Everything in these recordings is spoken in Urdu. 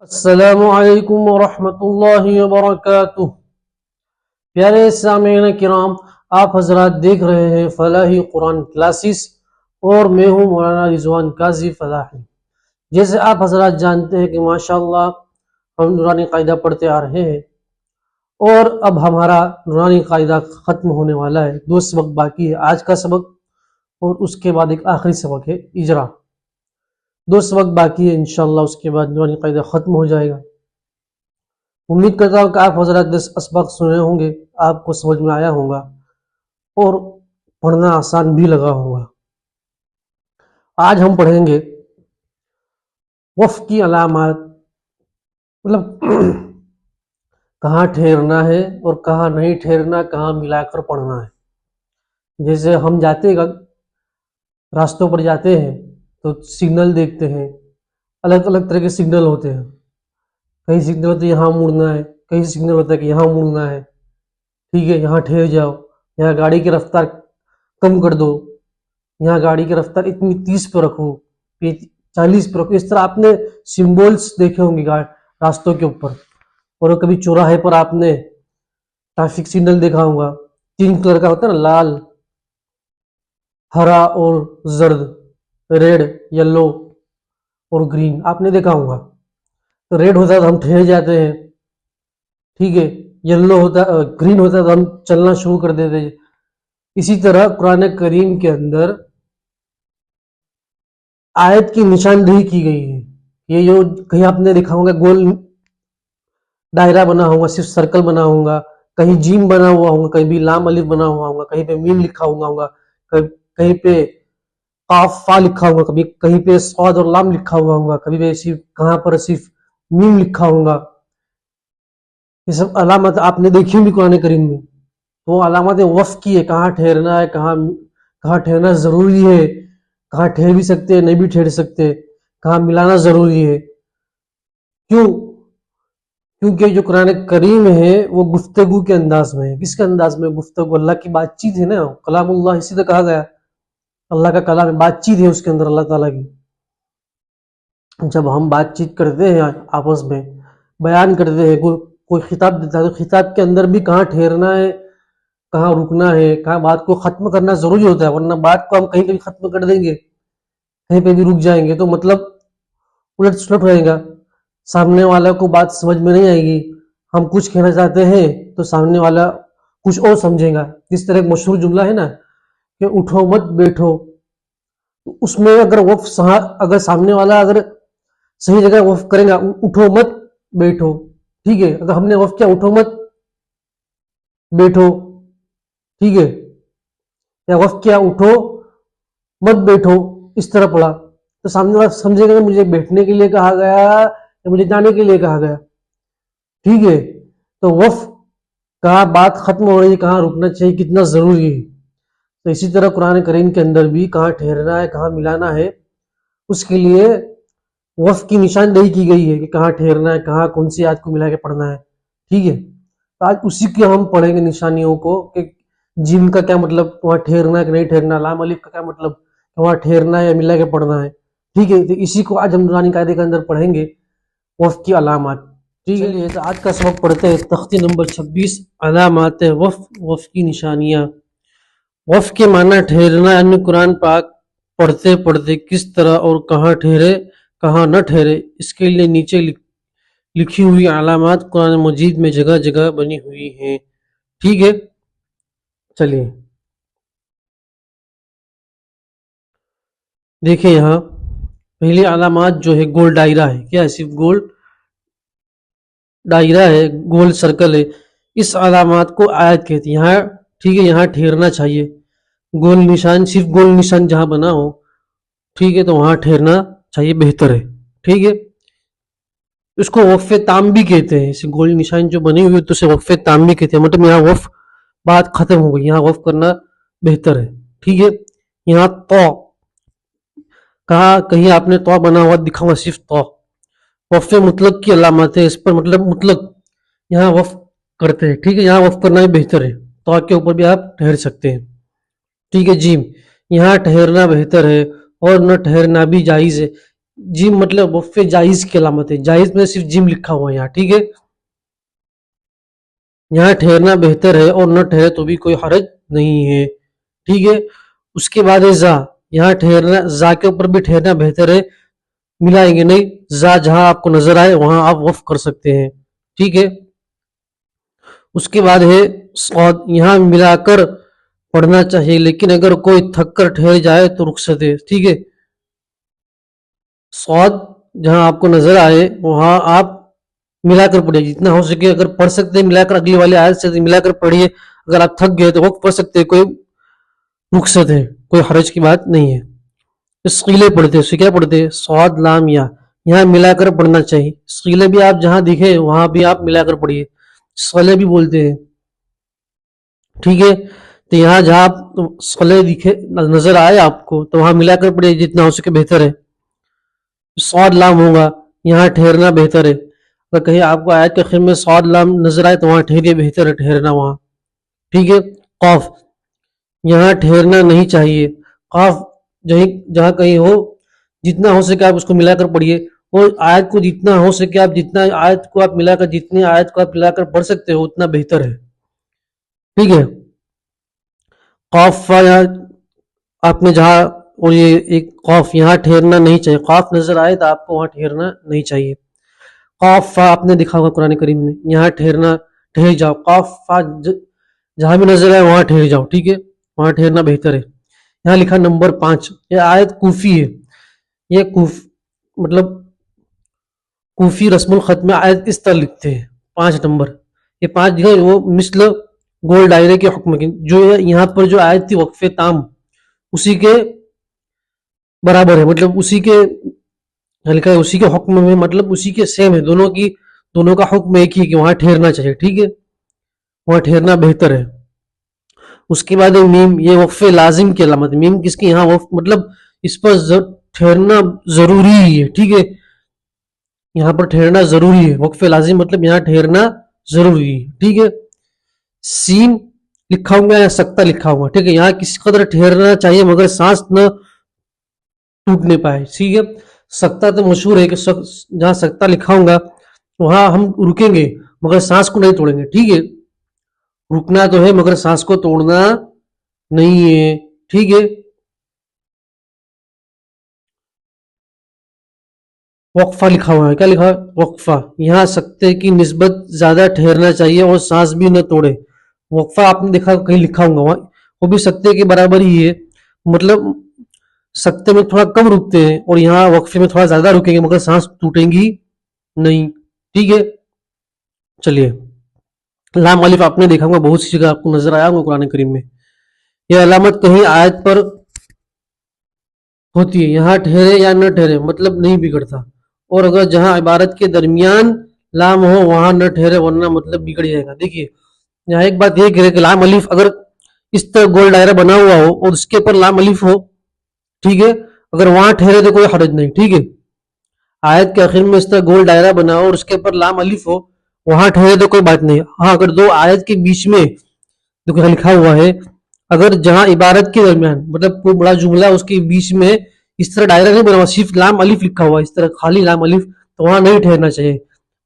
السلام علیکم ورحمۃ اللہ وبرکاتہ۔ پیارے سامعین کرام، آپ حضرات دیکھ رہے ہیں فلاحی قرآن کلاسز اور میں ہوں مولانا رضوان قاضی فلاحی۔ جیسے آپ حضرات جانتے ہیں کہ ماشاءاللہ ہم نورانی قاعدہ پڑھتے آ رہے ہیں اور اب ہمارا نورانی قاعدہ ختم ہونے والا ہے۔ 2 سبق باقی ہے، آج کا سبق اور اس کے بعد ایک آخری سبق ہے اجرا۔ 2 سبق باقی ہے، انشاءاللہ اس کے بعد نورانی قاعدہ ختم ہو جائے گا۔ امید کرتا ہوں کہ آپ حضرات 10 اسباق سنے ہوں گے، آپ کو سمجھ میں آیا ہوگا اور پڑھنا آسان بھی لگا ہوگا۔ آج ہم پڑھیں گے وقف کی علامات، مطلب کہاں ٹھہرنا ہے اور کہاں نہیں ٹھہرنا، کہاں ملا کر پڑھنا ہے۔ جیسے ہم جاتے گا راستوں پر جاتے ہیں تو سگنل دیکھتے ہیں، الگ الگ طرح کے سگنل ہوتے ہیں۔ کئی سگنل ہوتے ہیں یہاں مڑنا ہے، کئی سگنل ہوتا ہے کہ یہاں مڑنا ہے، ٹھیک ہے، یہاں ٹھہر جاؤ، یہاں گاڑی کی رفتار کم کر دو، یہاں گاڑی کی رفتار اتنی 30 پہ رکھو، 40 پہ رکھو۔ اس طرح آپ نے سمبولز دیکھے ہوں گے راستوں کے اوپر، اور کبھی چوراہے پر آپ نے ٹریفک سگنل دیکھا ہوگا، 3 کلر کا ہوتا ہے نا، لال، ہرا اور زرد، ریڈ، یلو اور گرین، آپ نے دیکھا ہوگا۔ تو ریڈ ہوتا ہے تو ہم ٹھہر جاتے ہیں، ٹھیک ہے، یلو ہوتا گرین ہوتا ہے تو ہم چلنا شروع کر دیتے ہیں۔ اسی طرح قرآن کریم کے اندر آیت کی نشاندہی کی گئی ہے۔ یہ جو کہیں آپ نے دیکھا ہوگا گول دائرہ بنا ہوگا، صرف سرکل بنا ہوگا، کہیں جیم بنا ہوا ہوگا، کہیں بھی لام الف بنا ہوا ہوگا، کہیں پہ میم لکھا ہوگا، کہیں پہ قاف فا لکھا ہوگا، کبھی کہیں پہ صاد اور لام لکھا ہوا ہوگا، کبھی پہ صرف کہاں پر صرف میم لکھا ہوگا۔ یہ سب علامات آپ نے دیکھی ہوگی قرآن کریم میں۔ وہ علامات وقف کی ہے، کہاں ٹھہرنا ہے، کہاں ٹھہرنا ضروری ہے، کہاں ٹھہر بھی سکتے ہیں، نہیں بھی ٹھہر سکتے، کہاں ملانا ضروری ہے۔ کیونکہ جو قرآن کریم ہے وہ گفتگو کے انداز میں ہے۔ کس کے انداز میں؟ گفتگو، اللہ کی بات چیت ہے نا، کلام اللہ اسی طرح کہا گیا، اللہ کا کلام ہے، بات چیت ہے اس کے اندر اللہ تعالیٰ کی۔ جب ہم بات چیت کرتے ہیں آپس میں، بیان کرتے ہیں، کوئی خطاب دیتا ہے تو خطاب کے اندر بھی کہاں ٹھہرنا ہے، کہاں رکنا ہے، کہاں بات کو ختم کرنا ضروری ہوتا ہے، ورنہ بات کو ہم کہیں کہیں ختم کر دیں گے، کہیں پہ بھی رک جائیں گے تو مطلب الٹ سلٹ رہے گا، سامنے والا کو بات سمجھ میں نہیں آئے گی۔ ہم کچھ کہنا چاہتے ہیں تو سامنے والا کچھ اور سمجھے گا۔ جس طرح ایک مشہور جملہ ہے نا کہ اٹھو مت بیٹھو، اس میں اگر سامنے والا اگر صحیح جگہ وقف کرے گا، اٹھو مت بیٹھو، ٹھیک ہے، اگر ہم نے وقف کیا اٹھو مت بیٹھو، ٹھیک ہے، یا وقف کیا اٹھو مت بیٹھو، اس طرح پڑھا تو سامنے والا سمجھے گا کہ مجھے بیٹھنے کے لیے کہا گیا یا مجھے جانے کے لیے کہا گیا، ٹھیک ہے۔ تو وقف کہاں بات ختم ہو رہی ہے، کہاں رکنا چاہیے، کتنا ضروری ہے۔ تو اسی طرح قرآن کریم کے اندر بھی کہاں ٹھہرنا ہے، کہاں ملانا ہے، اس کے لیے وقف کی نشاندہی کی گئی ہے کہ کہاں ٹھہرنا ہے، کہاں کون سی آیت کو ملا کے پڑھنا ہے، ٹھیک ہے۔ تو آج اسی کے ہم پڑھیں گے نشانیوں کو کہ جیم کا کیا مطلب، وہاں ٹھہرنا ہے کہ نہیں ٹھہرنا، لام الف کا کیا مطلب، وہاں ٹھہرنا ہے یا ملا کے پڑھنا ہے، ٹھیک ہے۔ تو اسی کو آج ہم نورانی قاعدے کے اندر پڑھیں گے، وقف کی علامات، ٹھیک ہے۔ تو آج کا سبق پڑھتے ہیں تختی نمبر 26، علامات وقف، وقف کی نشانیاں۔ وقف کے معنی ٹھہرنا، یعنی قرآن پاک پڑھتے پڑھتے کس طرح اور کہاں ٹھہرے کہاں نہ ٹھہرے، اس کے لیے نیچے لکھی ہوئی علامات قرآن مجید میں جگہ جگہ بنی ہوئی ہیں، ٹھیک ہے۔ چلیے دیکھیں، یہاں پہلی علامات جو ہے گول دائرہ ہے، کیا ہے؟ صرف گول دائرہ ہے، گول سرکل ہے، اس علامات کو آیت کہتے ہیں۔ یہاں ٹھیک ہے، یہاں ٹھہرنا چاہیے، گول نشان، صرف گول نشان جہاں بنا ہو، ٹھیک ہے، تو وہاں ٹھہرنا چاہیے، بہتر ہے، ٹھیک ہے۔ اس کو وقف تام بھی کہتے ہیں، اسے گول نشان جو بنی ہوئی ہے تو اسے وقف تام بھی کہتے ہیں، مطلب یہاں وقف بات ختم ہو گئی، یہاں وقف کرنا بہتر ہے، ٹھیک ہے۔ یہاں تو کہیں آپ نے تو بنا ہوا دکھا ہوا، صرف تو وقف مطلق کی علامات ہے، اس پر مطلب مطلق یہاں وقف کرتے ہیں، ٹھیک ہے، یہاں وقف کرنا بھی بہتر ہے، تو کے اوپر بھی آپ ٹھہر سکتے ہیں، ٹھیک ہے۔ جیم، یہاں ٹھہرنا بہتر ہے اور نہ ٹھہرنا بھی جائز ہے، جیم مطلب وقف جائز کی علامت ہے، جائز میں صرف جیم لکھا ہوا ہے یہاں، ٹھیک ہے. یہاں ٹھہرنا بہتر ہے اور نہ ٹھہرے تو بھی کوئی حرج نہیں ہے، ٹھیک ہے. اس کے بعد ہے زا، یہاں ٹھہرنا، زا کے اوپر بھی ٹھہرنا بہتر ہے، ملائیں گے نہیں، زا جہاں آپ کو نظر آئے وہاں آپ وقف کر سکتے ہیں، ٹھیک ہے. اس کے بعد ہے صاد، یہاں ملا کر پڑھنا چاہیے لیکن اگر کوئی تھک کر ٹھہر جائے تو رخصت ہے، ٹھیک ہے. صاد جہاں آپ کو نظر آئے وہاں آپ ملا کر پڑھیے جتنا ہو سکے، اگر پڑھ سکتے ہیں ملا کر اگلی والی آیت سے ملا کر پڑھیے، اگر آپ تھک گئے تو وقت پڑھ سکتے ہیں، کوئی رخصت ہے، کوئی حرج کی بات نہیں ہے. اسقیلے پڑھتے ہیں، کیا پڑھتے ہیں؟ صاد لام یا، یہاں ملا کر پڑھنا چاہیے. اسقیلے بھی آپ جہاں دکھے وہاں بھی آپ ملا کر پڑھیے، اسقلے بھی بولتے ہیں، ٹھیک ہے. تو یہاں جہاں آپ اسقلے دکھے نظر آئے آپ کو تو وہاں ملا کر پڑھیے جتنا ہو سکے بہتر ہے. صاد لام ہوگا، یہاں ٹھہرنا بہتر ہے، اگر کہیں آپ کو آیت کے آخر میں صاد لام نظر آئے تو وہاں ٹھہریے، بہتر ہے ٹھہرنا وہاں، ٹھیک ہے. قاف، یہاں ٹھہرنا نہیں چاہیے، قاف جہاں کہیں ہو جتنا ہو سکے آپ اس کو ملا کر پڑھیے، اور آیت کو جتنا ہو سکے آپ جتنا آیت کو آپ ملا کر جتنی آیت کو آپ ملا کر پڑھ سکتے ہو اتنا بہتر ہے، ٹھیک ہے. قاف فا، یہاں آپ نے جہاں، اور یہ ایک قاف، یہاں ٹھہرنا نہیں چاہیے، قاف نظر آئے تو آپ کو وہاں ٹھہرنا نہیں چاہیے. قاف فا آپ نے دکھا ہوگا قرآن کریم میں، یہاں ٹھہرنا، ٹھہر جاؤ، قاف فا جہاں بھی نظر آئے وہاں ٹھہر جاؤ، ٹھیک ہے، وہاں ٹھہرنا بہتر ہے. یہاں لکھا نمبر 5، یہ آیت کوفی ہے، یہ مطلب کوفی رسم الخط میں آیت اس طرح لکھتے ہیں 5 نمبر، یہ 5 جو ہے وہ مثل گول دائرے کے حکم کی، جو یہاں پر جو آیت تھی وقف تام اسی کے برابر ہے، مطلب اسی کے ہلکا ہے، اسی کے حکم میں، مطلب اسی کے سیم ہے، دونوں کا حکم ایک ہی کہ وہاں ٹھہرنا چاہیے، ٹھیک ہے، وہاں ٹھہرنا بہتر ہے. اس کے بعد میم، یہ وقف لازم کی علامت، میم کس کی؟ یہاں وقف مطلب اس پر ٹھہرنا ضروری ہے، ٹھیک ہے، یہاں پر ٹھہرنا ضروری ہے، وقف لازم مطلب یہاں ٹھہرنا ضروری ہے، ٹھیک ہے. سین لکھا ہوں گا یا سکتا لکھا ہوں گا، ٹھیک ہے، یہاں کس قدر ٹھہرنا چاہیے مگر سانس نہ ٹوٹنے پائے، ٹھیک ہے. سکتا تو مشہور ہے کہ جہاں سکتا لکھا ہوں گا وہاں ہم رکیں گے مگر سانس کو نہیں توڑیں گے، ٹھیک ہے، رکنا تو ہے مگر سانس کو توڑنا نہیں ہے، ٹھیک ہے. وقفہ لکھا ہوا ہے، کیا لکھا ہے؟ وقفہ، یہاں سکتے کی نسبت زیادہ ٹھہرنا چاہیے اور سانس بھی نہ توڑے. وقفہ آپ نے دیکھا کہیں لکھا ہوں گا، وہ بھی سکتے کے برابر ہی ہے، مطلب سکتے میں تھوڑا کم رکتے ہیں اور یہاں وقفے میں تھوڑا زیادہ رکیں گے مگر سانس ٹوٹیں گی نہیں، ٹھیک ہے. چلیے، لام الف آپ نے دیکھا ہوگا بہت سی جگہ آپ کو نظر آیا ہوگا قرآن کریم میں، یہ علامت کہیں آیت پر ہوتی ہے، یہاں ٹھہرے یا نہ ٹھہرے مطلب نہیں بگڑتا، اور اگر جہاں عبارت کے درمیان لام ہو وہاں نہ ٹھہرے ورنہ مطلب بگڑ جائے گا. دیکھیے یہاں ایک بات یہ کہ لام الف اگر اس طرح گول دائرہ بنا ہوا ہو اور اس کے اوپر لام الف ہو، ٹھیک ہے، اگر وہاں ٹھہرے تو کوئی حرج نہیں، ٹھیک ہے. آیت کے آخر میں اس طرح گول دائرہ بنا ہو اور اس کے اوپر لام الف ہو، وہاں ٹھہرے تو کوئی بات نہیں. ہاں اگر دو آیت کے بیچ میں جو لکھا ہوا ہے، اگر جہاں عبارت کے درمیان مطلب کوئی بڑا جملہ اس کے بیچ میں اس طرح دائرہ نہیں بنا ہوا، صرف لام الف لکھا ہوا اس طرح خالی لام الف، تو وہاں نہیں ٹھہرنا چاہیے،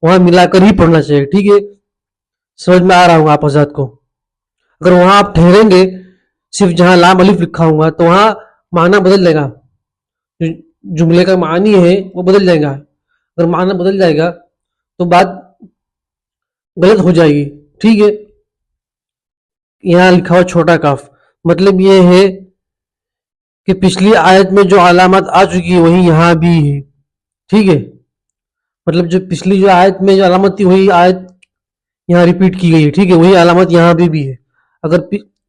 وہاں ملا کر ہی پڑھنا چاہیے، ٹھیک ہے. سمجھ میں آ رہا ہوں آپ حضرات کو؟ اگر وہاں آپ ٹھہریں گے صرف جہاں لام الف لکھا ہوا تو وہاں معنی بدل جائے گا، جملے کا معنی ہے وہ بدل جائے گا، اگر معنی بدل جائے گا تو بات غلط ہو جائے گی، ٹھیک ہے. یہاں لکھا ہوا چھوٹا کاف، مطلب یہ ہے کہ پچھلی آیت میں جو علامات آ چکی ہے وہی یہاں بھی ہے، ٹھیک ہے، مطلب جو پچھلی جو آیت میں جو علامت تھی وہی آیت یہاں ریپیٹ کی گئی ہے، ٹھیک ہے، وہی علامت یہاں بھی ہے. اگر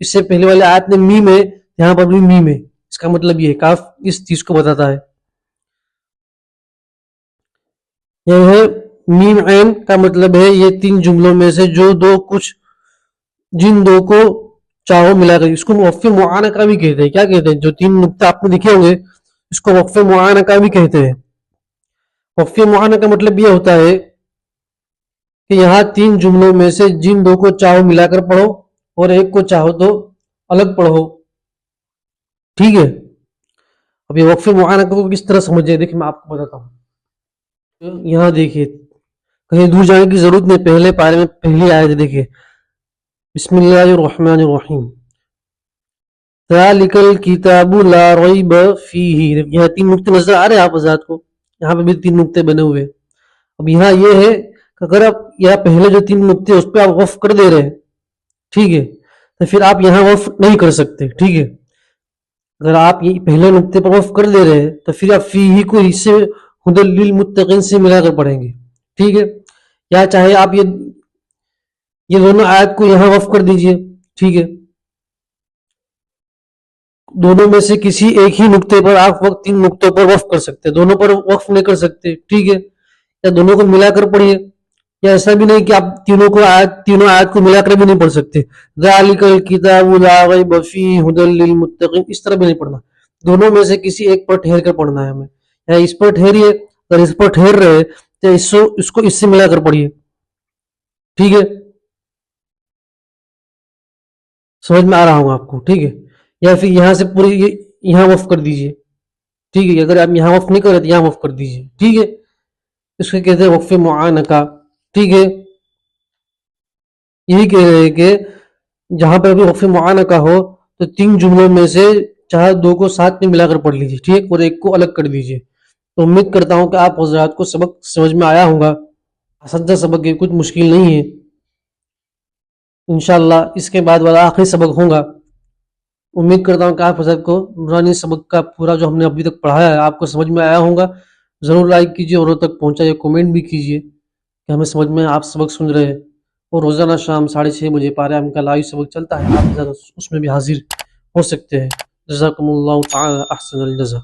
اس سے پہلے والے آیت میں میم ہے یہاں پر بھی میم ہے، اس کا مطلب یہ کاف اس چیز کو بتاتا ہے. یہ ہے میم عین کا مطلب ہے یہ 3 جملوں میں سے جو دو کچھ جن دو کو چاہو ملا کر، اس کو وقف معانقہ بھی کہتے ہیں. کیا کہتے ہیں؟ جو 3 نقطے آپ نے لکھے ہوں گے اس کو وقف معانقہ بھی کہتے ہیں. وقف معانقہ کا مطلب یہ ہوتا ہے کہ یہاں 3 جملوں میں سے جن دو کو چاہو ملا کر پڑھو اور ایک کو چاہو تو الگ پڑھو، ٹھیک ہے. اب یہ وقف معانہ کو کس طرح سمجھیں، دیکھیں میں آپ کو بتاتا ہوں. یہاں دیکھیے کہیں دور جانے کی ضرورت نہیں، پہلے پارے میں پہلی آیت دیکھیے، بسم اللہ الرحمن الرحیم، ذالک الکتاب لا ریب فیہ. یہاں 3 نقطے نظر آ رہے ہیں آپ حضرات کو، یہاں پہ بھی 3 نقطے بنے ہوئے. اب یہاں یہ ہے کہ اگر آپ یہاں پہلے جو 3 نقطے اس پہ آپ وقف کر دے رہے ہیں، ٹھیک ہے، تو پھر آپ یہاں وقف نہیں کر سکتے. ٹھیک ہے، اگر آپ یہ پہلے نقطے پر وقف کر دے رہے ہیں تو پھر آپ فیہ کو اس سے ہدی للمتقین سے ملا کر پڑھیں گے. ٹھیک ہے، یا چاہے آپ یہ دونوں آیت کو یہاں وقف کر دیجئے. ٹھیک ہے، دونوں میں سے کسی ایک ہی نقطے پر آپ 3 نقطوں پر وقف کر سکتے، دونوں پر وقف نہیں کر سکتے. ٹھیک ہے، یا دونوں کو ملا کر پڑھیے، یا ایسا بھی نہیں کہ آپ تینوں آیت کو ملا کر بھی نہیں پڑھ سکتے. ذالک الکتاب لا ریب فیہ ھدی للمتقین، اس طرح بھی نہیں پڑھنا، دونوں میں سے کسی ایک پر ٹھہر کر پڑھنا ہے ہمیں. یا اس پر ٹھہریے، اگر اس پر ٹھہر رہے تو اس کو اس سے ملا کر پڑھیے. ٹھیک ہے، سمجھ میں آ رہا ہوں آپ کو. ٹھیک ہے، یا پھر یہاں سے پوری یہاں وقف کر دیجئے. ٹھیک ہے، اگر آپ یہاں وقف نہیں کر رہے تو یہاں وقف کر دیجئے. ٹھیک ہے، اس کو کہتے ہیں وقف معانقہ. ٹھیک ہے، یہی کہہ رہے ہیں کہ جہاں پہ بھی وقف معانقہ ہو تو 3 جملوں میں سے چاہے 2 کو ساتھ میں ملا کر پڑھ لیجیے. ٹھیک ہے، اور ایک کو الگ کر دیجیے. تو امید کرتا ہوں کہ آپ حضرات کو سبق سمجھ میں آیا ہوگا. آسان سبق ہے، کچھ مشکل نہیں ہے. انشاءاللہ اس کے بعد والا آخری سبق ہوگا. امید کرتا ہوں کہ آپ حضرت کو نورانی سبق کا پورا جو ہم نے ابھی تک پڑھایا ہے آپ کو سمجھ میں آیا ہوگا. ضرور لائک کیجیے، اوروں تک پہنچائیے، کومنٹ بھی کیجیے کہ ہمیں سمجھ میں آپ سبق سن رہے ہیں. اور روزانہ شام 6:30 بجے پارے ہم کا لائیو سبق چلتا ہے، آپ حضرت اس میں بھی حاضر ہو سکتے ہیں. جزاکم اللہ تعالی احسن الجزا.